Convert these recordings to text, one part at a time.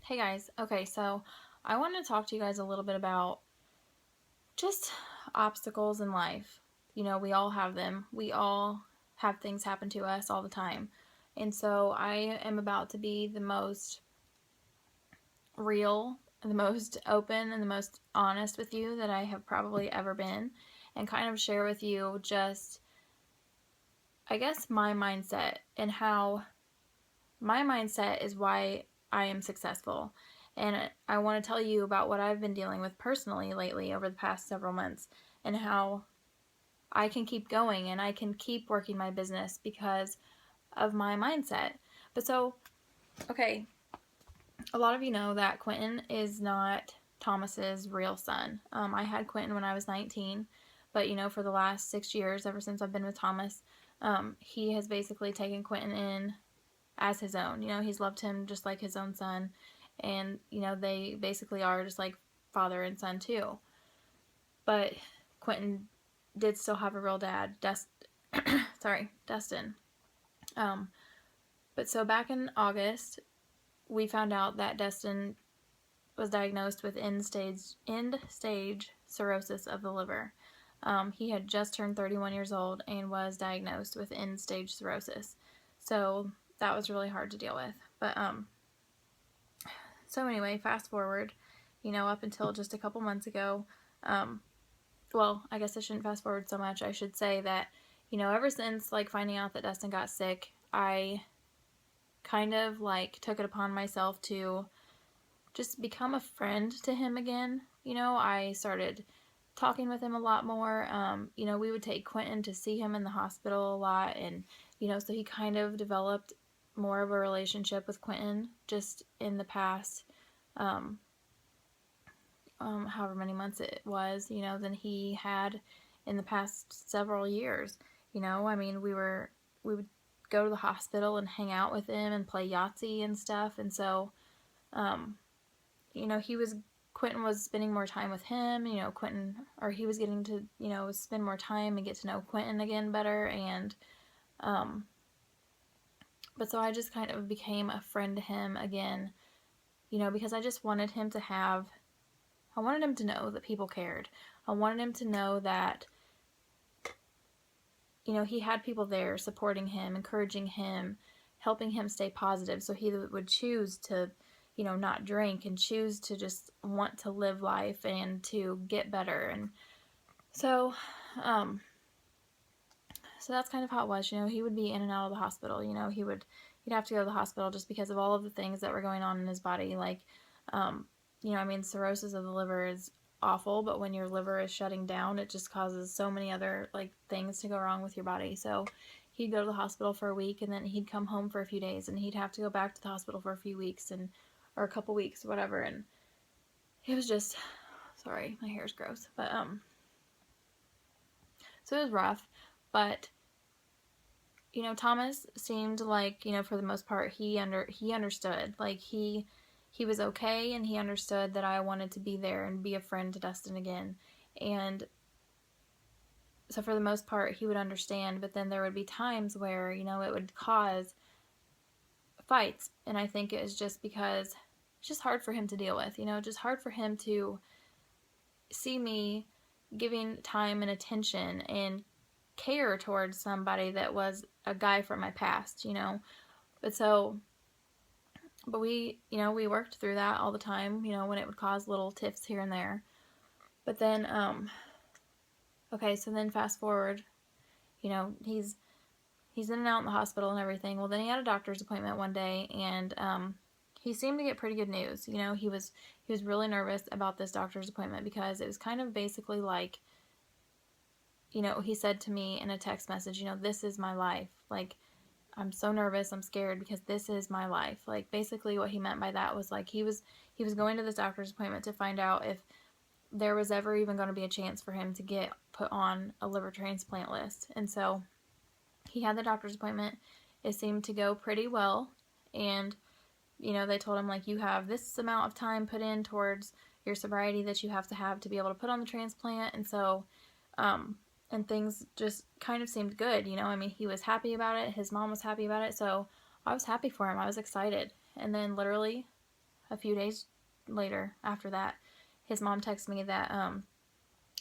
Hey guys, okay, so I want to talk to you guys a little bit about just obstacles in life. We all have them. We all have things happen to us all the time. And so I am about to be the most real, the most open, and the most honest with you that I have probably ever been, and kind of share with you just, I guess, my mindset and how my mindset is why I am successful. And I want to tell you about what I've been dealing with personally lately over the past several months and how I can keep going and I can keep working my business because of my mindset. But so, okay, a lot of you know that Quentin is not Thomas's real son. I had Quentin when I was 19, but for the last 6 years, ever since I've been with Thomas, he has basically taken Quentin in as his own. He's loved him just like his own son. And, they basically are just like father and son too. But Quentin did still have a real dad, Dustin. Um, but so back in August, we found out that Dustin was diagnosed with end stage cirrhosis of the liver. He had just turned 31 years old and was diagnosed with end stage cirrhosis. So that was really hard to deal with. But so anyway, fast forward, up until just a couple months ago. Well, I guess I shouldn't fast forward so much. I should say that, ever since like finding out that Dustin got sick, I kind of like took it upon myself to just become a friend to him again. I started talking with him a lot more. We would take Quentin to see him in the hospital a lot, and so he kind of developed more of a relationship with Quentin just in the past however many months it was, than he had in the past several years. We would go to the hospital and hang out with him and play Yahtzee and stuff, and so Quentin was spending more time with him. He was getting to spend more time and get to know Quentin again better. And but so I just kind of became a friend to him again, because I just wanted him to know that people cared. I wanted him to know that he had people there supporting him, encouraging him, helping him stay positive, so he would choose to not drink and choose to just want to live life and to get better. And so that's kind of how it was. He would be in and out of the hospital. He'd have to go to the hospital just because of all of the things that were going on in his body. Like, cirrhosis of the liver is awful, but when your liver is shutting down, it just causes so many other like things to go wrong with your body. So he'd go to the hospital for a week, and then he'd come home for a few days, and he'd have to go back to the hospital for a few weeks or a couple weeks, whatever. And it was just, sorry, my hair's gross, but so it was rough. But Thomas seemed like, for the most part, he understood. Like he was okay, and he understood that I wanted to be there and be a friend to Dustin again. And so for the most part, he would understand. But then there would be times where it would cause fights, and I think it was just because it's just hard for him to deal with. Just hard for him to see me giving time and attention and care towards somebody that was a guy from my past. But we worked through that all the time, when it would cause little tiffs here and there. But then, okay, so then fast forward, he's in and out in the hospital and everything. Well, then he had a doctor's appointment one day, and he seemed to get pretty good news. He was really nervous about this doctor's appointment because it was kind of basically like, he said to me in a text message, this is my life. Like, I'm so nervous, I'm scared because this is my life. Like, basically what he meant by that was like he was going to this doctor's appointment to find out if there was ever even going to be a chance for him to get put on a liver transplant list. And so he had the doctor's appointment. It seemed to go pretty well, and they told him, like, you have this amount of time put in towards your sobriety that you have to be able to put on the transplant. And so and things just kind of seemed good. He was happy about it. His mom was happy about it. So I was happy for him. I was excited. And then literally a few days later after that, his mom texted me that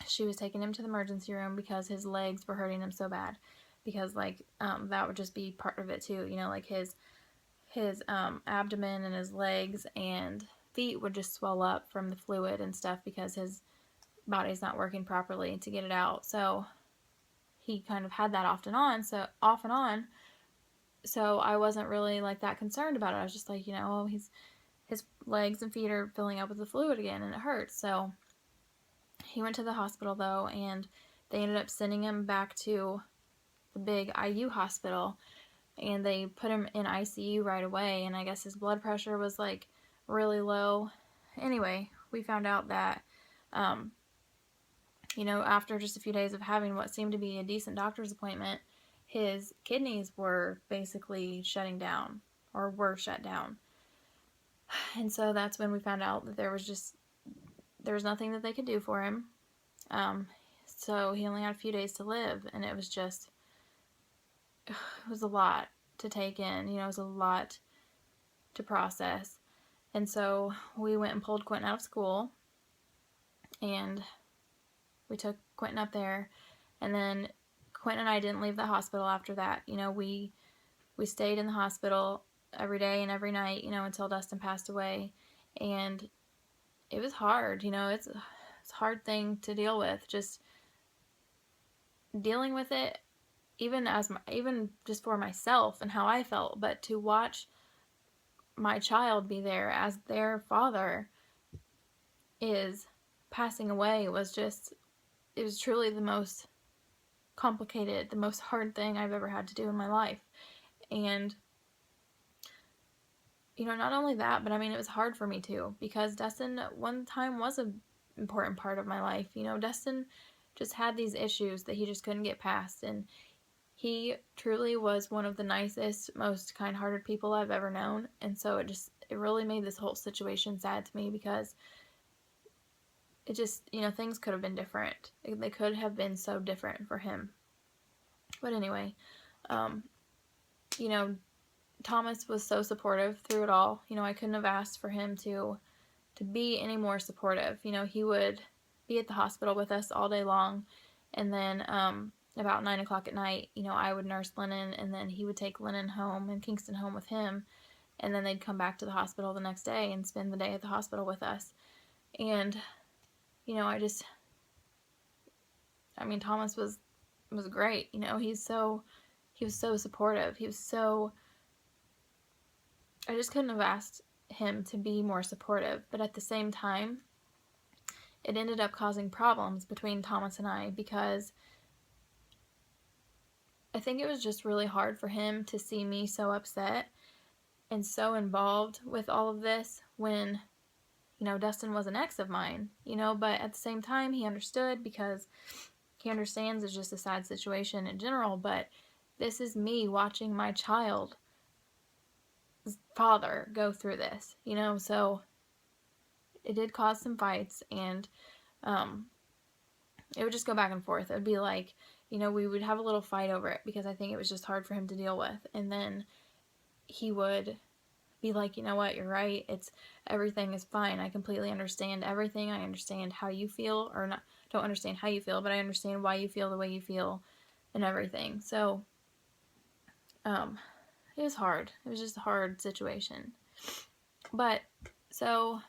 she was taking him to the emergency room because his legs were hurting him so bad. Because that would just be part of it too, like his abdomen and his legs and feet would just swell up from the fluid and stuff because his body's not working properly to get it out. So he kind of had that off and on. So I wasn't really like that concerned about it. I was just like, his legs and feet are filling up with the fluid again and it hurts. So he went to the hospital though, and they ended up sending him back to the big IU hospital, and they put him in ICU right away, and I guess his blood pressure was like really low. Anyway, we found out that after just a few days of having what seemed to be a decent doctor's appointment, his kidneys were basically shutting down, or were shut down. And so that's when we found out that there was nothing that they could do for him. So he only had a few days to live, and it was a lot to take in, it was a lot to process. And so we went and pulled Quentin out of school, and we took Quentin up there, and then Quentin and I didn't leave the hospital after that. We stayed in the hospital every day and every night, until Dustin passed away. And it was hard, it's a hard thing to deal with, just dealing with it, even just for myself and how I felt, but to watch my child be there as their father is passing away it was truly the most complicated, the most hard thing I've ever had to do in my life. And not only that, but it was hard for me too, because Dustin at one time was an important part of my life. Dustin just had these issues that he just couldn't get past, and he truly was one of the nicest, most kind-hearted people I've ever known. And so it really made this whole situation sad to me, because it just, things could have been different. They could have been so different for him. But anyway, Thomas was so supportive through it all. I couldn't have asked for him to be any more supportive. He would be at the hospital with us all day long, and then about 9 o'clock at night, I would nurse Lennon, and then he would take Lennon home and Kingston home with him, and then they'd come back to the hospital the next day and spend the day at the hospital with us. And Thomas was great. He was so supportive. I just couldn't have asked him to be more supportive. But at the same time, it ended up causing problems between Thomas and I, because I think it was just really hard for him to see me so upset and so involved with all of this when, Dustin was an ex of mine, but at the same time, he understood, because he understands it's just a sad situation in general, but this is me watching my child's father go through this, so it did cause some fights, and it would just go back and forth. It would be like, we would have a little fight over it, because I think it was just hard for him to deal with, and then he would be like, you know what, you're right, everything is fine, I completely understand everything, I understand how you feel, or not, don't understand how you feel, but I understand why you feel the way you feel, and everything. So, it was hard. It was just a hard situation. But, so,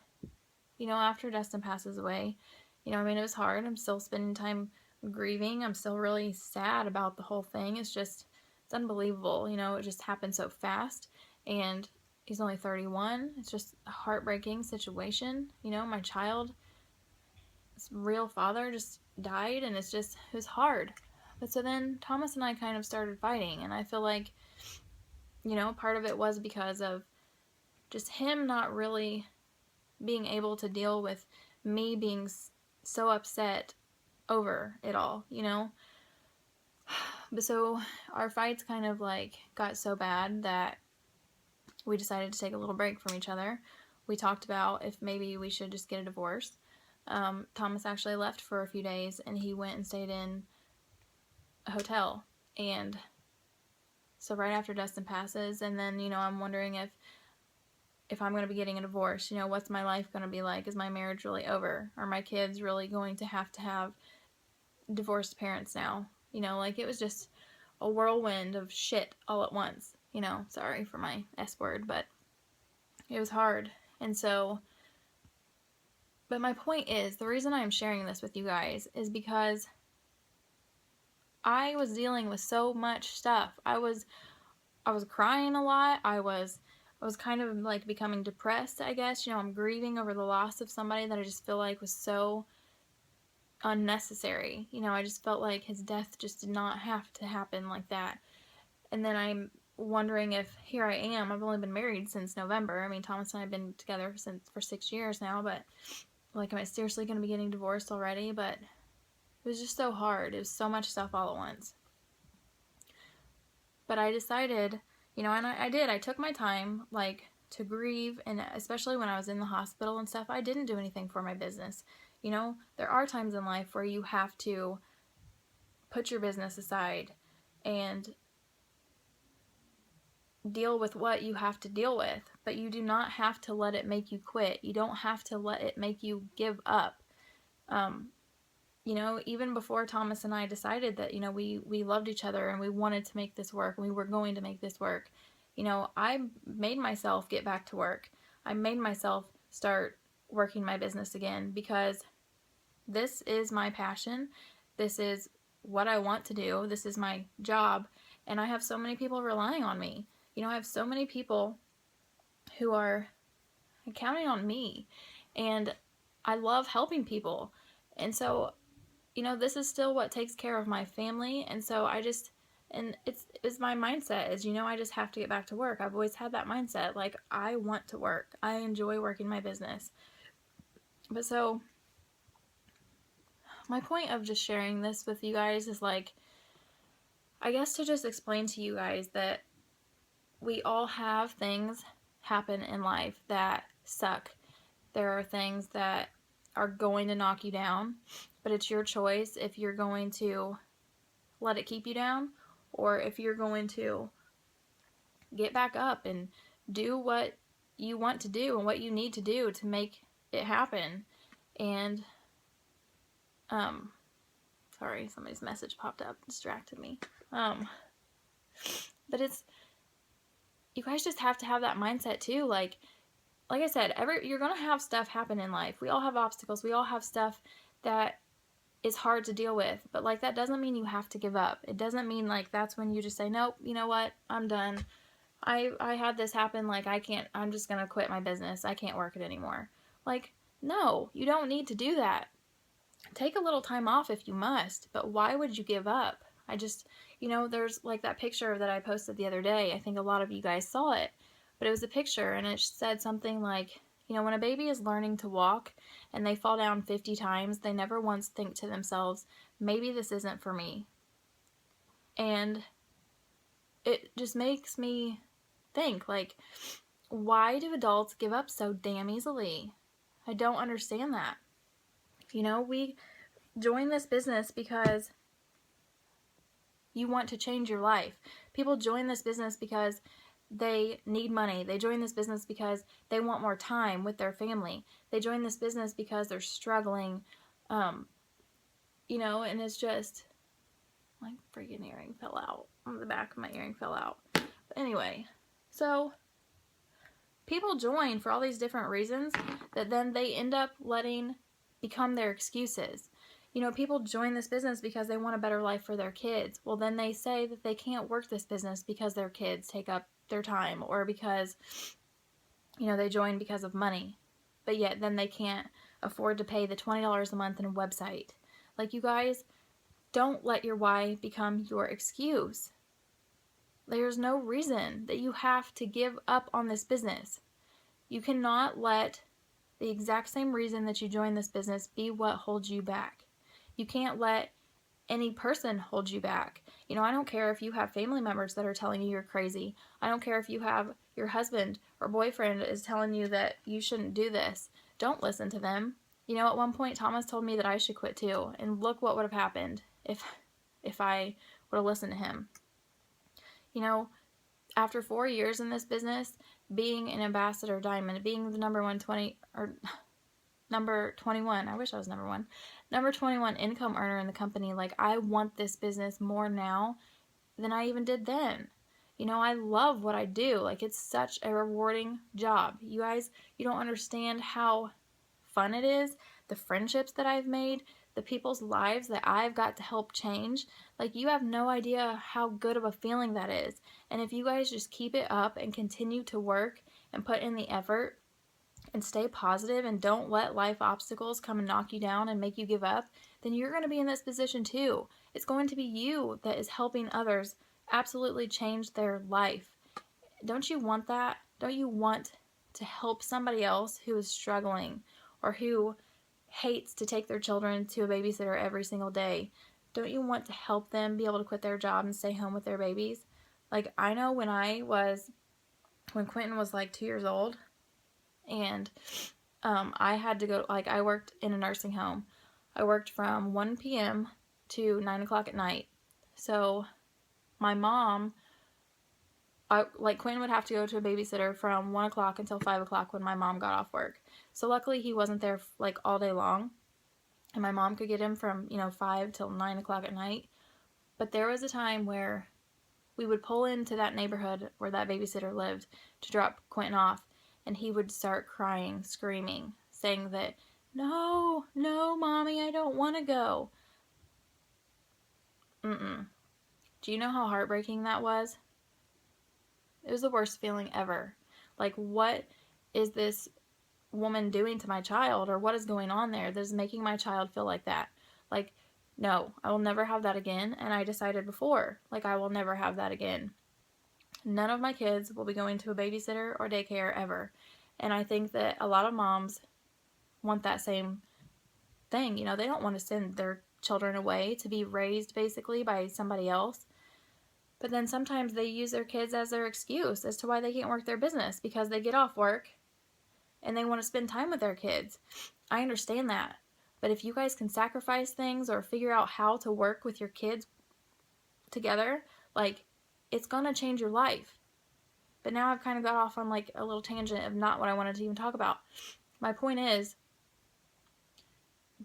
after Dustin passes away, it was hard. I'm still spending time grieving. I'm still really sad about the whole thing. It's unbelievable. It just happened so fast, and he's only 31. It's just a heartbreaking situation. My child's real father just died, and it was hard. But so then Thomas and I kind of started fighting, and I feel like, part of it was because of just him not really being able to deal with me being so upset over it all, But so our fights kind of got so bad that we decided to take a little break from each other. We talked about if maybe we should just get a divorce. Thomas actually left for a few days, and he went and stayed in a hotel. And so right after Dustin passes, and then, I'm wondering if if I'm going to be getting a divorce, what's my life going to be like? Is my marriage really over? Are my kids really going to have divorced parents now? Like, it was just a whirlwind of shit all at once. Sorry for my S word, but it was hard. And so, but my point is, the reason I'm sharing this with you guys is because I was dealing with so much stuff. I was crying a lot. I was kind of like becoming depressed, I guess. I'm grieving over the loss of somebody that I just feel like was so unnecessary. I just felt like his death just did not have to happen like that. And then I'm wondering if here I am. I've only been married since November. I mean, Thomas and I have been together for 6 years now, but like, am I seriously going to be getting divorced already? But it was just so hard. It was so much stuff all at once. But I decided, and I did. I took my time, like, to grieve, and especially when I was in the hospital and stuff, I didn't do anything for my business. There are times in life where you have to put your business aside and deal with what you have to deal with, but you do not have to let it make you quit. You don't have to let it make you give up. Even before Thomas and I decided that, we loved each other and we wanted to make this work and we were going to make this work, I made myself get back to work. I made myself start working my business again because this is my passion. This is what I want to do. This is my job. And I have so many people relying on me. I have so many people who are counting on me. And I love helping people. And so, this is still what takes care of my family. And so it's my mindset is, I just have to get back to work. I've always had that mindset. Like, I want to work. I enjoy working my business. But so, my point of just sharing this with you guys is, like, I guess to just explain to you guys that we all have things happen in life that suck. There are things that are going to knock you down, but it's your choice if you're going to let it keep you down or if you're going to get back up and do what you want to do and what you need to do to make it happen. And sorry, somebody's message popped up, distracted me. But you guys just have to have that mindset too. Like I said, you're gonna have stuff happen in life. We all have obstacles. We all have stuff that is hard to deal with. But like, that doesn't mean you have to give up. It doesn't mean like that's when you just say, nope, you know what, I'm done. I had this happen. Like, I'm just gonna quit my business. I can't work it anymore. Like, no, you don't need to do that. Take a little time off if you must, but why would you give up? I just, there's like that picture that I posted the other day. I think a lot of you guys saw it, but it was a picture and it said something like, when a baby is learning to walk and they fall down 50 times, they never once think to themselves, maybe this isn't for me. And it just makes me think, like, why do adults give up so damn easily? I don't understand that. We join this business because you want to change your life. People join this business because they need money. They join this business because they want more time with their family. They join this business because they're struggling, and it's just, my freaking earring fell out. The back of my earring fell out. But anyway, so people join for all these different reasons that then they end up letting become their excuses. People join this business because they want a better life for their kids. Well, then they say that they can't work this business because their kids take up their time, or because, they join because of money. But yet then they can't afford to pay the $20 a month in a website. Like, you guys, don't let your why become your excuse. There's no reason that you have to give up on this business. You cannot let the exact same reason that you joined this business be what holds you back. You can't let any person hold you back. I don't care if you have family members that are telling you you're crazy. I don't care if you have your husband or boyfriend is telling you that you shouldn't do this. Don't listen to them. At one point, Thomas told me that I should quit too. And look what would have happened if I would have listened to him. After 4 years in this business, being an ambassador diamond, being the number 120 or number 21. I wish I was number one. Number 21 income earner in the company. Like, I want this business more now than I even did then. You know, I love what I do. Like, it's such a rewarding job. You guys, you don't understand how fun it is, the friendships that I've made, the people's lives that I've got to help change. Like, you have no idea how good of a feeling that is. And if you guys just keep it up and continue to work and put in the effort and stay positive and don't let life obstacles come and knock you down and make you give up, then you're going to be in this position too. It's going to be you that is helping others absolutely change their life. Don't you want that? Don't you want to help somebody else who is struggling or who hates to take their children to a babysitter every single day? Don't you want to help them be able to quit their job and stay home with their babies? Like, I know when Quentin was like 2 years old, and I had to go, like, I worked in a nursing home. I worked from 1 p.m. to 9 o'clock at night. So my mom, Quentin would have to go to a babysitter from 1 o'clock until 5 o'clock when my mom got off work. So luckily he wasn't there like all day long, and my mom could get him from 5 till 9 o'clock at night. But there was a time where we would pull into that neighborhood where that babysitter lived to drop Quentin off, and he would start crying, screaming, saying that, no, mommy, I don't want to go. Do you know how heartbreaking that was? It was the worst feeling ever. Like, what is this woman doing to my child, or what is going on there that is making my child feel like that? Like, no, I will never have that again. And I decided before, like, I will never have that again. None of my kids will be going to a babysitter or daycare ever. And I think that a lot of moms want that same thing. They don't want to send their children away to be raised basically by somebody else. But then sometimes they use their kids as their excuse as to why they can't work their business, because they get off work and they want to spend time with their kids. I understand that. But if you guys can sacrifice things or figure out how to work with your kids together, like, it's going to change your life. But now I've kind of got off on like a little tangent of not what I wanted to even talk about. My point is,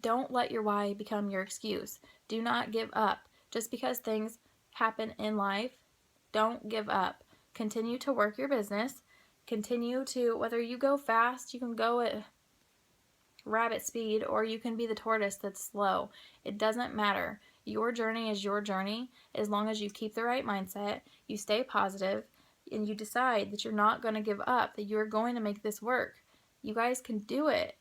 don't let your why become your excuse. Do not give up. Just because things happen in life, don't give up. Continue to work your business. Continue to, whether you go fast, you can go at rabbit speed, or you can be the tortoise that's slow. It doesn't matter. Your journey is your journey, as long as you keep the right mindset, you stay positive, and you decide that you're not going to give up, that you're going to make this work. You guys can do it.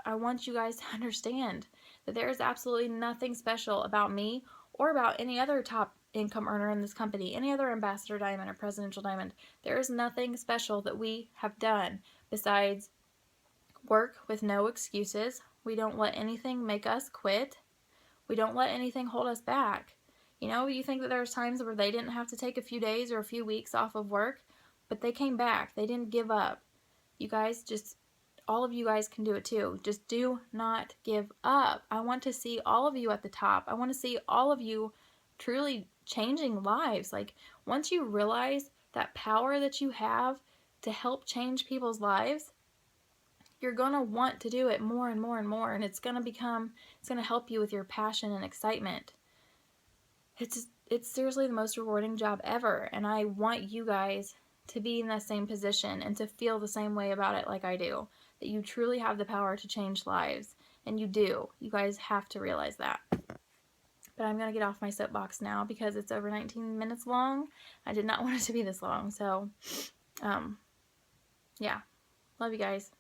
I want you guys to understand that there is absolutely nothing special about me or about any other top income earner in this company, any other ambassador diamond or presidential diamond. There is nothing special that we have done besides work with no excuses. We don't let anything make us quit. We don't let anything hold us back. You think that there's times where they didn't have to take a few days or a few weeks off of work, but they came back. They didn't give up. You guys all of you guys can do it too. Just do not give up. I want to see all of you at the top. I want to see all of you truly changing lives. Like, once you realize that power that you have to help change people's lives, you're going to want to do it more and more and more, and it's going to help you with your passion and excitement. It's seriously the most rewarding job ever, and I want you guys to be in that same position and to feel the same way about it like I do, that you truly have the power to change lives, and you do. You guys have to realize that. But I'm going to get off my soapbox now because it's over 19 minutes long. I did not want it to be this long, so, yeah. Love you guys.